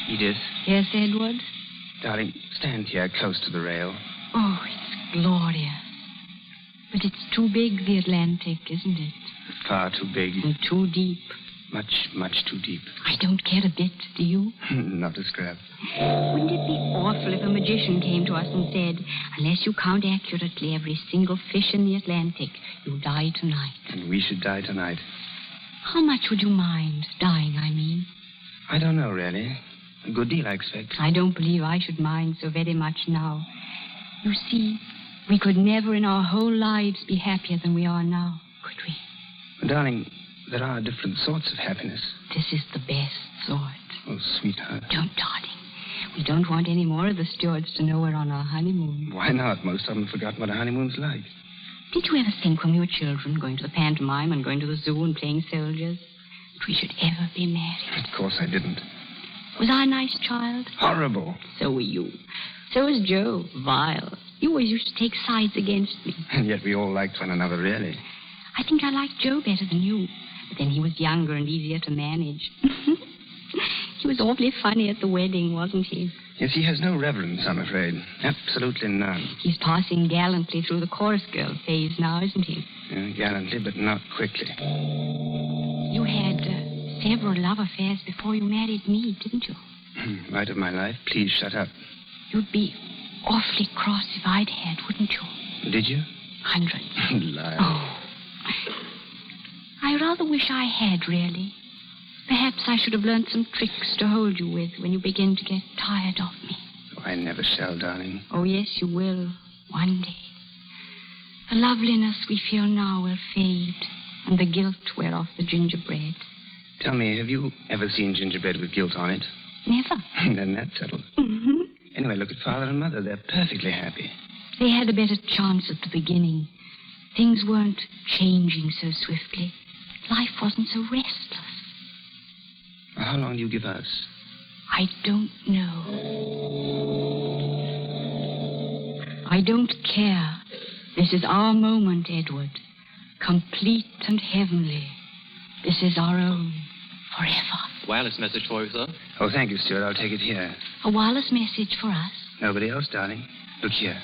Edith. Yes, Edward? Darling, stand here close to the rail. Oh, it's glorious. But it's too big, the Atlantic, isn't it? Far too big. And too deep. Much, much too deep. I don't care a bit, do you? Not a scrap. Wouldn't it be awful if a magician came to us and said, unless you count accurately every single fish in the Atlantic, you'll die tonight? And we should die tonight. How much would you mind dying, I mean? I don't know, really. A good deal, I expect. I don't believe I should mind so very much now. You see, we could never in our whole lives be happier than we are now, could we? Darling, there are different sorts of happiness. This is the best sort. Oh, sweetheart. Don't, darling. We don't want any more of the stewards to know we're on our honeymoon. Why not? Most of them have forgotten what a honeymoon's like. Did you ever think when we were children, going to the pantomime and going to the zoo and playing soldiers, that we should ever be married? Of course I didn't. Was I a nice child? Horrible. So were you. So was Joe. Vile. You always used to take sides against me. And yet we all liked one another, really. I think I liked Joe better than you. But then he was younger and easier to manage. He was awfully funny at the wedding, wasn't he? Yes, he has no reverence, I'm afraid. Absolutely none. He's passing gallantly through the chorus girl phase now, isn't he? Gallantly, but not quickly. You had several love affairs before you married me, didn't you? Light of my life, please shut up. You'd be awfully cross if I'd had, wouldn't you? Did you? 100. Liar. Oh. I rather wish I had, really. Perhaps I should have learned some tricks to hold you with when you begin to get tired of me. Oh, I never shall, darling. Oh, yes, you will. One day. The loveliness we feel now will fade, and the guilt wear off the gingerbread. Tell me, have you ever seen gingerbread with guilt on it? Never. Then that's settled. Mm-hmm. Anyway, look at Father and Mother. They're perfectly happy. They had a better chance at the beginning. Things weren't changing so swiftly. Life wasn't so restless. How long do you give us? I don't know. I don't care. This is our moment, Edward. Complete and heavenly. This is our own. Forever. Wireless message for you, sir. Oh, thank you, Stuart. I'll take it here. A wireless message for us? Nobody else, darling. Look here.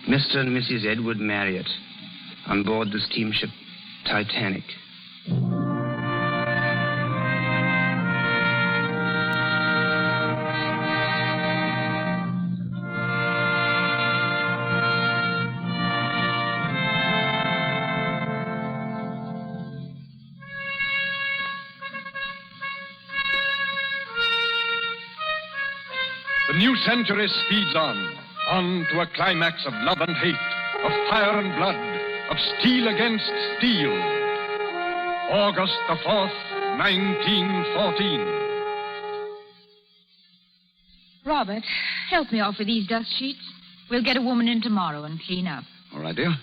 Mr. and Mrs. Edward Marryot, on board the steamship Titanic. The new century speeds on to a climax of love and hate, of fire and blood, of steel against steel. August the 4th, 1914. Robert, help me off with these dust sheets. We'll get a woman in tomorrow and clean up. All right, dear.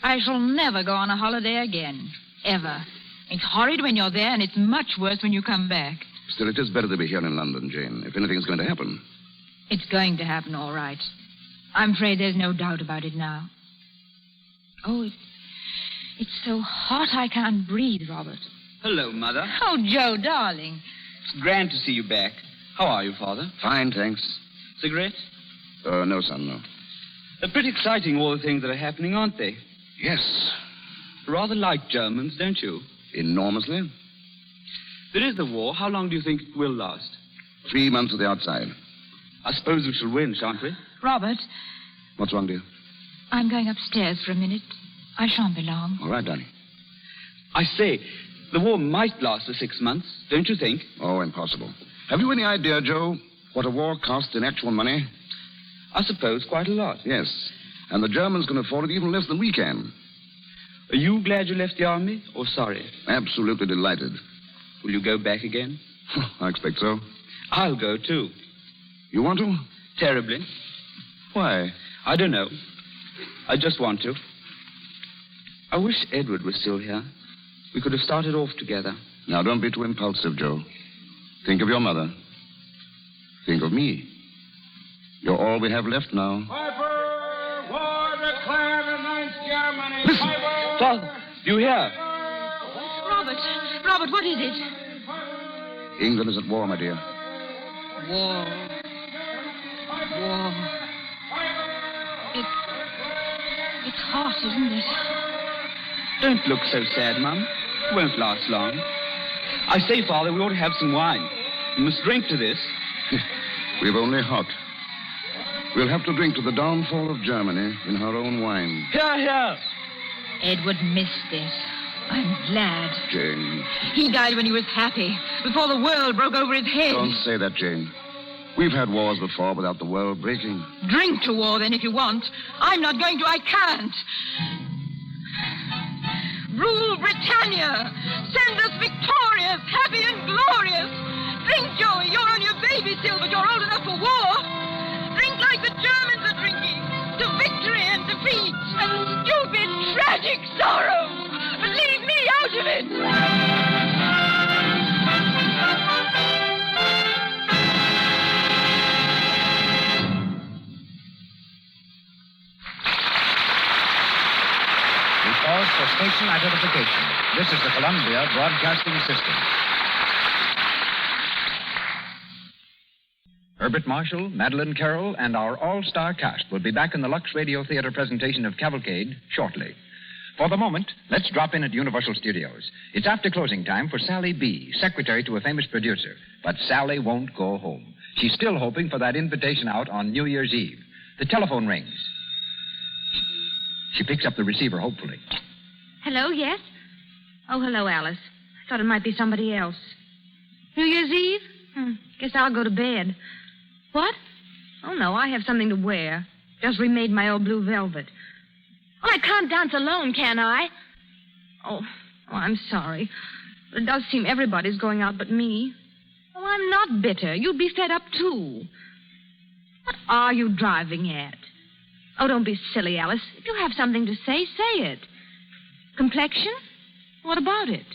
I shall never go on a holiday again. Ever. It's horrid when you're there, and it's much worse when you come back. Still, it is better to be here in London, Jane, if anything's going to happen. It's going to happen, all right. I'm afraid there's no doubt about it now. Oh, it's so hot I can't breathe, Robert. Hello, Mother. Oh, Joe, darling. It's grand to see you back. How are you, Father? Fine, thanks. Cigarette? No, son, no. They're pretty exciting, all the things that are happening, aren't they? Yes. Rather like Germans, don't you? Enormously. There is the war. How long do you think it will last? 3 months at the outside. I suppose we shall win, shan't we? Robert. What's wrong, dear? I'm going upstairs for a minute. I shan't be long. All right, darling. I say, the war might last for 6 months, don't you think? Oh, impossible. Have you any idea, Joe, what a war costs in actual money? I suppose quite a lot. Yes. And the Germans can afford it even less than we can. Are you glad you left the army, or sorry? Absolutely delighted. Will you go back again? I expect so. I'll go, too. You want to? Terribly. Why? I don't know. I just want to. I wish Edward was still here. We could have started off together. Now, don't be too impulsive, Joe. Think of your mother. Think of me. You're all we have left now. Piper, war declared against Germany. Listen. Piper. Father, you hear? Robert, what is it? England is at war, my dear. War. It's hot, isn't it? Don't look so sad, Mum. It won't last long. I say, Father, we ought to have some wine. We must drink to this. We've only hot. We'll have to drink to the downfall of Germany in her own wine. Here, here. Edward missed it. I'm glad. Jane. He died when he was happy, before the world broke over his head. Don't say that, Jane. We've had wars before without the world breaking. Drink to war, then, if you want. I'm not going to. I can't. Rule Britannia. Send us victorious, happy and glorious. Drink, Joey. You're on your baby still, but you're old enough for war. Drink like the Germans are drinking. To victory and defeat and stupid, tragic sorrow. But leave me out of it. Pause for station identification. This is the Columbia Broadcasting System. Herbert Marshall, Madeline Carroll, and our all-star cast will be back in the Lux Radio Theater presentation of Cavalcade shortly. For the moment, let's drop in at Universal Studios. It's after closing time for Sally B., secretary to a famous producer. But Sally won't go home. She's still hoping for that invitation out on New Year's Eve. The telephone rings. She picks up the receiver hopefully. Hello, yes? Oh, hello, Alice. I thought it might be somebody else. New Year's Eve? Guess I'll go to bed. What? Oh, no, I have something to wear. Just remade my old blue velvet. Well, I can't dance alone, can I? Oh, I'm sorry. But it does seem everybody's going out but me. Oh, I'm not bitter. You'd be fed up, too. What are you driving at? Oh, don't be silly, Alice. If you have something to say, say it. Complexion? What about it?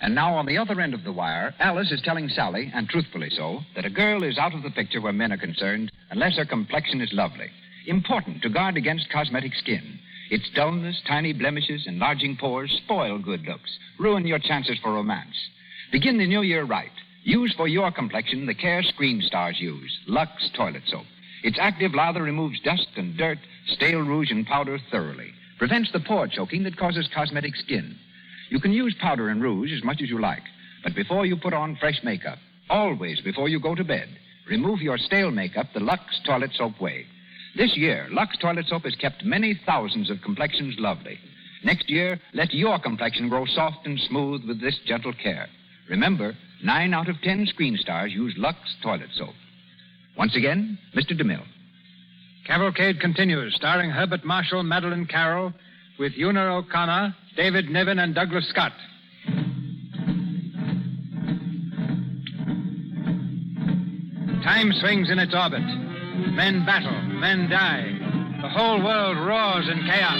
And now, on the other end of the wire, Alice is telling Sally, and truthfully so, that a girl is out of the picture where men are concerned unless her complexion is lovely. Important to guard against cosmetic skin. Its dullness, tiny blemishes, enlarging pores spoil good looks, ruin your chances for romance. Begin the new year right. Use for your complexion the care screen stars use, Lux Toilet Soap. Its active lather removes dust and dirt, stale rouge and powder thoroughly. Prevents the pore choking that causes cosmetic skin. You can use powder and rouge as much as you like, but before you put on fresh makeup, always before you go to bed, remove your stale makeup the Lux Toilet Soap way. This year, Lux Toilet Soap has kept many thousands of complexions lovely. Next year, let your complexion grow soft and smooth with this gentle care. Remember, 9 out of 10 screen stars use Lux Toilet Soap. Once again, Mr. DeMille. Cavalcade continues, starring Herbert Marshall, Madeline Carroll, with Una O'Connor, David Niven, and Douglas Scott. Time swings in its orbit. Men battle, men die. The whole world roars in chaos.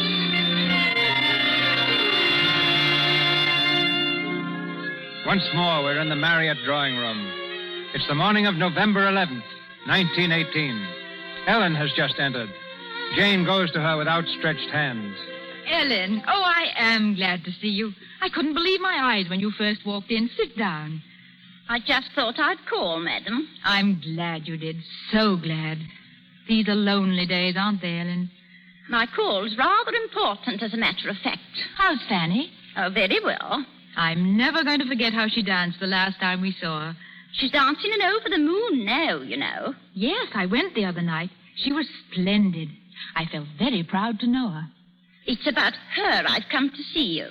Once more, we're in the Marryot drawing room. It's the morning of November 11th, 1918. Ellen has just entered. Jane goes to her with outstretched hands. Ellen, oh, I am glad to see you. I couldn't believe my eyes when you first walked in. Sit down. I just thought I'd call, madam. I'm glad you did. So glad. These are lonely days, aren't they, Ellen? My call's rather important, as a matter of fact. How's Fanny? Oh, very well. I'm never going to forget how she danced the last time we saw her. She's dancing in Over the Moon now, you know. Yes, I went the other night. She was splendid. I felt very proud to know her. It's about her I've come to see you.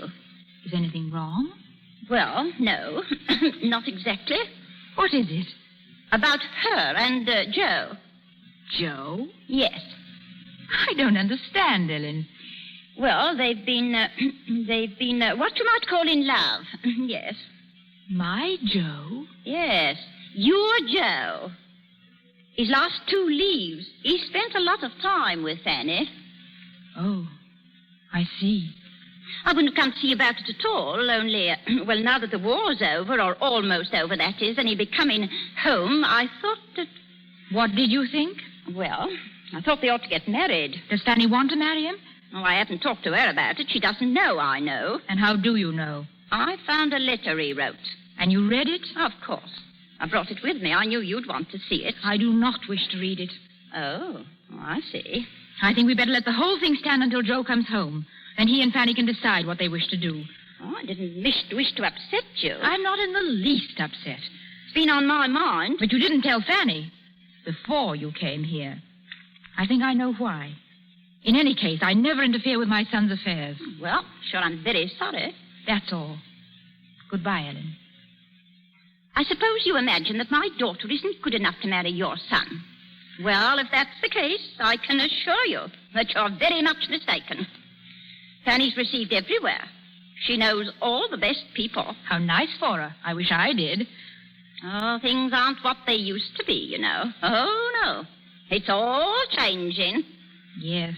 Is anything wrong? Well, no, not exactly. What is it? About her and Joe. Joe? Yes. I don't understand, Ellen. Well, they've been what you might call in love. Yes. My Joe? Yes, your Joe. His last 2 leaves, he spent a lot of time with Fanny. Oh, I see. I wouldn't have come to see about it at all, only, well, now that the war's over, or almost over, that is, and he'll be coming home, I thought that... What did you think? Well, I thought they ought to get married. Does Fanny want to marry him? Oh, I haven't talked to her about it. She doesn't know I know. And how do you know? I found a letter he wrote. And you read it? Of course. I brought it with me. I knew you'd want to see it. I do not wish to read it. Oh, I see. I think we better let the whole thing stand until Joe comes home. Then he and Fanny can decide what they wish to do. Oh, I didn't wish to upset you. I'm not in the least upset. It's been on my mind. But you didn't tell Fanny before you came here. I think I know why. In any case, I never interfere with my son's affairs. Well, sure, I'm very sorry. That's all. Goodbye, Ellen. I suppose you imagine that my daughter isn't good enough to marry your son. Well, if that's the case, I can assure you that you're very much mistaken. Fanny's received everywhere. She knows all the best people. How nice for her. I wish I did. Oh, things aren't what they used to be, you know. Oh, no. It's all changing. Yes,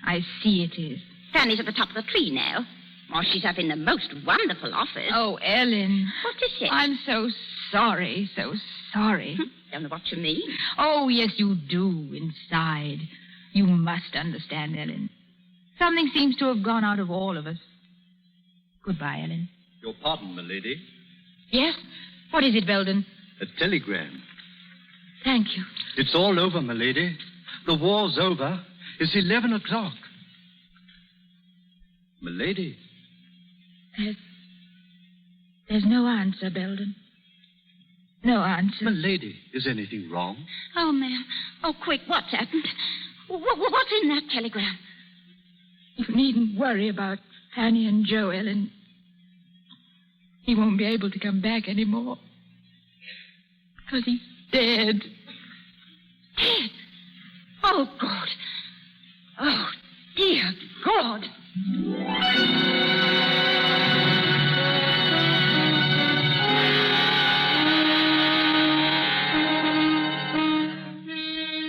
I see it is. Fanny's at the top of the tree now. Oh, she's up in the most wonderful office. Oh, Ellen. What is it? I'm so sorry, so sorry. Don't know what you mean. Oh, yes, you do, inside. You must understand, Ellen. Something seems to have gone out of all of us. Goodbye, Ellen. Your pardon, milady. Yes? What is it, Belden? A telegram. Thank you. It's all over, milady. The war's over. It's 11 o'clock. Milady. There's no answer, Belden. No answer. Milady, is anything wrong? Oh, ma'am. Oh, quick, what's happened? What's in that telegram? You needn't worry about Fanny and Joe, Ellen. He won't be able to come back anymore. Because he's dead. Dead? Oh, God. Oh, dear God.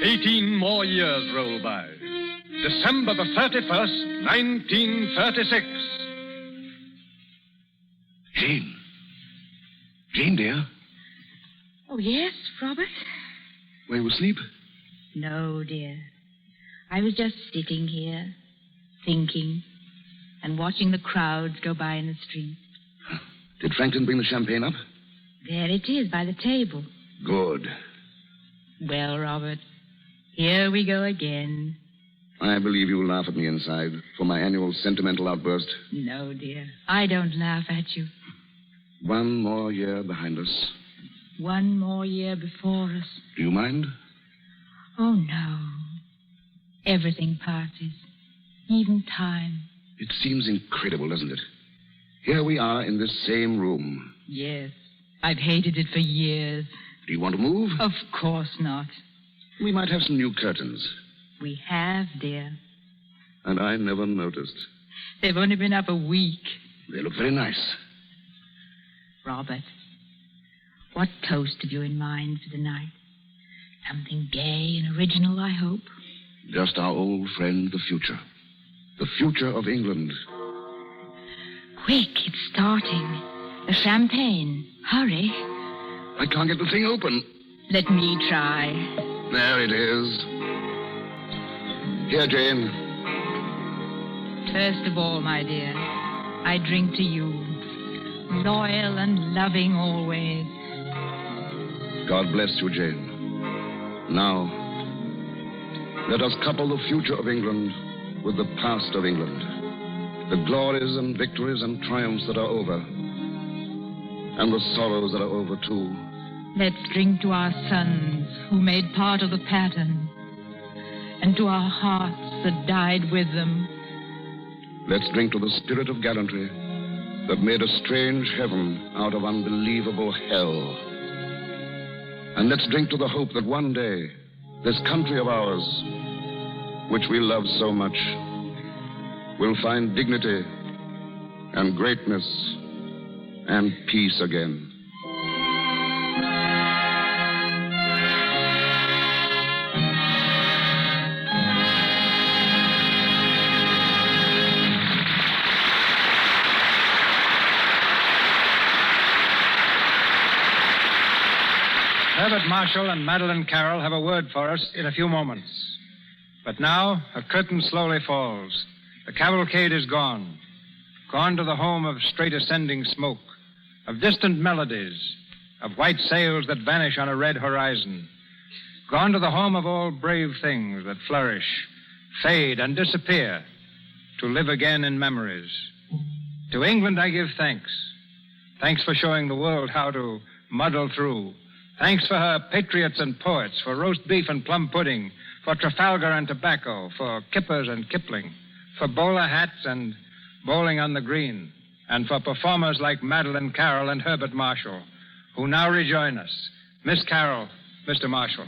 "18 more years roll by. December the 31st, 1936. Jane. Jane, dear. Oh, yes, Robert? Were you asleep? No, dear. I was just sitting here, thinking, and watching the crowds go by in the street. Did Franklin bring the champagne up? There it is, by the table. Good. Well, Robert, here we go again. I believe you laugh at me inside for my annual sentimental outburst. No, dear. I don't laugh at you. 1 more year behind us. 1 more year before us. Do you mind? Oh, no. Everything passes. Even time. It seems incredible, doesn't it? Here we are in this same room. Yes. I've hated it for years. Do you want to move? Of course not. We might have some new curtains. We have, dear. And I never noticed. They've only been up a week. They look very nice. Robert, what toast have you in mind for the night? Something gay and original, I hope. Just our old friend, the future. The future of England. Quick, it's starting. The champagne. Hurry. I can't get the thing open. Let me try. There it is. Here, Jane. First of all, my dear, I drink to you. Loyal and loving always. God bless you, Jane. Now, let us couple the future of England with the past of England. The glories and victories and triumphs that are over. And the sorrows that are over, too. Let's drink to our sons who made part of the pattern. And to our hearts that died with them. Let's drink to the spirit of gallantry that made a strange heaven out of unbelievable hell. And let's drink to the hope that one day, this country of ours, which we love so much, will find dignity and greatness and peace again. Herbert Marshall and Madeline Carroll have a word for us in a few moments. But now, a curtain slowly falls. The cavalcade is gone. Gone to the home of straight ascending smoke, of distant melodies, of white sails that vanish on a red horizon. Gone to the home of all brave things that flourish, fade, and disappear, to live again in memories. To England I give thanks. Thanks for showing the world how to muddle through. Thanks for her patriots and poets, for roast beef and plum pudding, for Trafalgar and tobacco, for kippers and Kipling, for bowler hats and bowling on the green, and for performers like Madeline Carroll and Herbert Marshall, who now rejoin us. Miss Carroll, Mr. Marshall.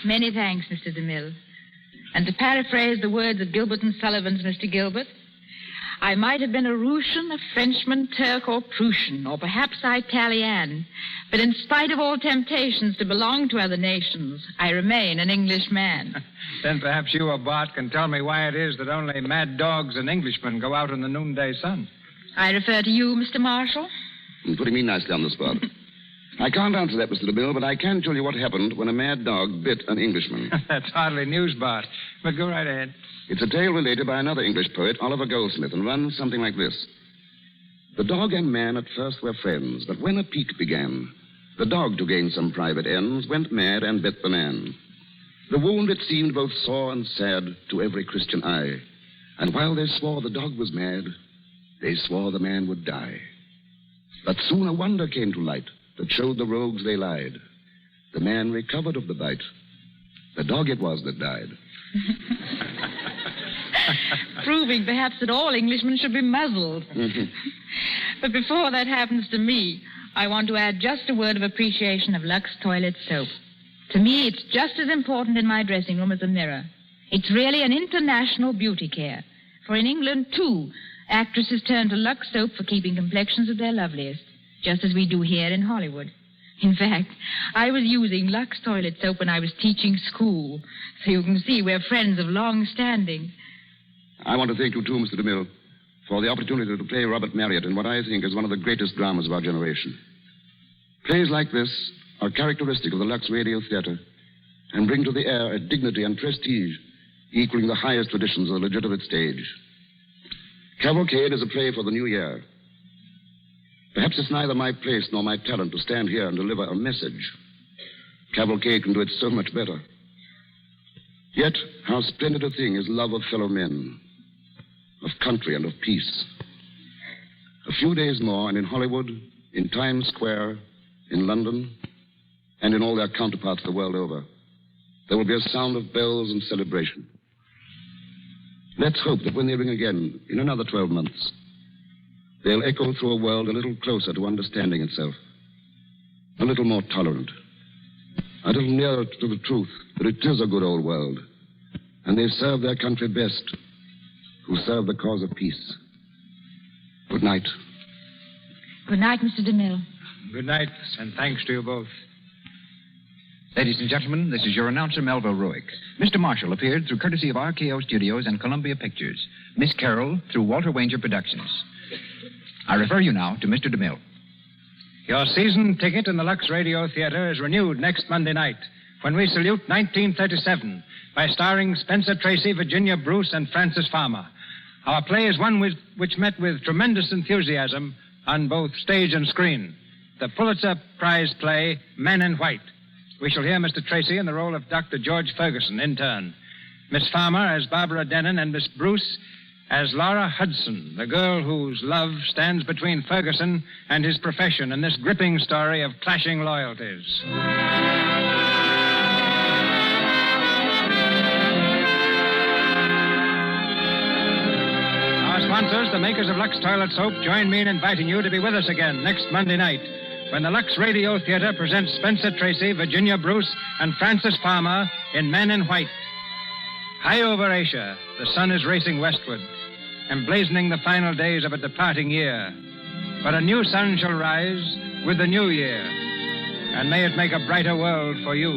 Many thanks, Mr. DeMille. And to paraphrase the words of Gilbert and Sullivan's Mr. Gilbert, I might have been a Russian, a Frenchman, Turk, or Prussian, or perhaps Italian. But in spite of all temptations to belong to other nations, I remain an Englishman. Then perhaps you or Bart can tell me why it is that only mad dogs and Englishmen go out in the noonday sun. I refer to you, Mr. Marshall. You're putting me nicely on the spot. I can't answer that, Mr. DeMille, but I can tell you what happened when a mad dog bit an Englishman. That's hardly news, Bart. But go right ahead. It's a tale related by another English poet, Oliver Goldsmith, and runs something like this. The dog and man at first were friends, but when a pique began, the dog, to gain some private ends, went mad and bit the man. The wound, it seemed, both sore and sad to every Christian eye. And while they swore the dog was mad, they swore the man would die. But soon a wonder came to light that showed the rogues they lied. The man recovered of the bite. The dog it was that died. Proving perhaps that all Englishmen should be muzzled. But before that happens to me, I want to add just a word of appreciation of Lux toilet soap. To me, it's just as important in my dressing room as a mirror. It's really an international beauty care. For in England, too, actresses turn to Lux soap for keeping complexions at their loveliest, just as we do here in Hollywood. In fact, I was using Lux toilet soap when I was teaching school, so you can see we're friends of long standing. I want to thank you, too, Mr. DeMille, for the opportunity to play Robert Marryot in what I think is one of the greatest dramas of our generation. Plays like this are characteristic of the Lux Radio Theater and bring to the air a dignity and prestige equaling the highest traditions of the legitimate stage. Cavalcade is a play for the new year. Perhaps it's neither my place nor my talent to stand here and deliver a message. Cavalcade can do it so much better. Yet, how splendid a thing is love of fellow men, of country and of peace. A few days more, and in Hollywood, in Times Square, in London, and in all their counterparts the world over, there will be a sound of bells and celebration. Let's hope that when they ring again, in another 12 months, they'll echo through a world a little closer to understanding itself, a little more tolerant, a little nearer to the truth that it is a good old world, and they serve their country best who serve the cause of peace. Good night. Good night, Mr. DeMille. Good night, and thanks to you both. Ladies and gentlemen, this is your announcer, Melville Ruick. Mr. Marshall appeared through courtesy of RKO Studios and Columbia Pictures. Miss Carroll through Walter Wanger Productions. I refer you now to Mr. DeMille. Your season ticket in the Lux Radio Theater is renewed next Monday night when we salute 1937 by starring Spencer Tracy, Virginia Bruce, and Francis Farmer. Our play is one which met with tremendous enthusiasm on both stage and screen. The Pulitzer Prize play, Men in White. We shall hear Mr. Tracy in the role of Dr. George Ferguson, intern. Miss Farmer as Barbara Denon, and Miss Bruce as Laura Hudson, the girl whose love stands between Ferguson and his profession in this gripping story of clashing loyalties. Our sponsors, the makers of Lux Toilet Soap, join me in inviting you to be with us again next Monday night when the Lux Radio Theater presents Spencer Tracy, Virginia Bruce, and Francis Farmer in Men in White. High over Asia, the sun is racing westward, emblazoning the final days of a departing year. But a new sun shall rise with the new year, and may it make a brighter world for you.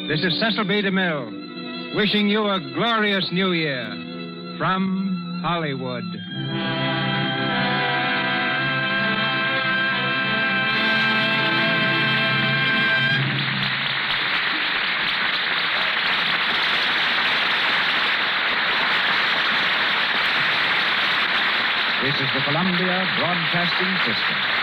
This is Cecil B. DeMille, wishing you a glorious new year from Hollywood. This is the Columbia Broadcasting System.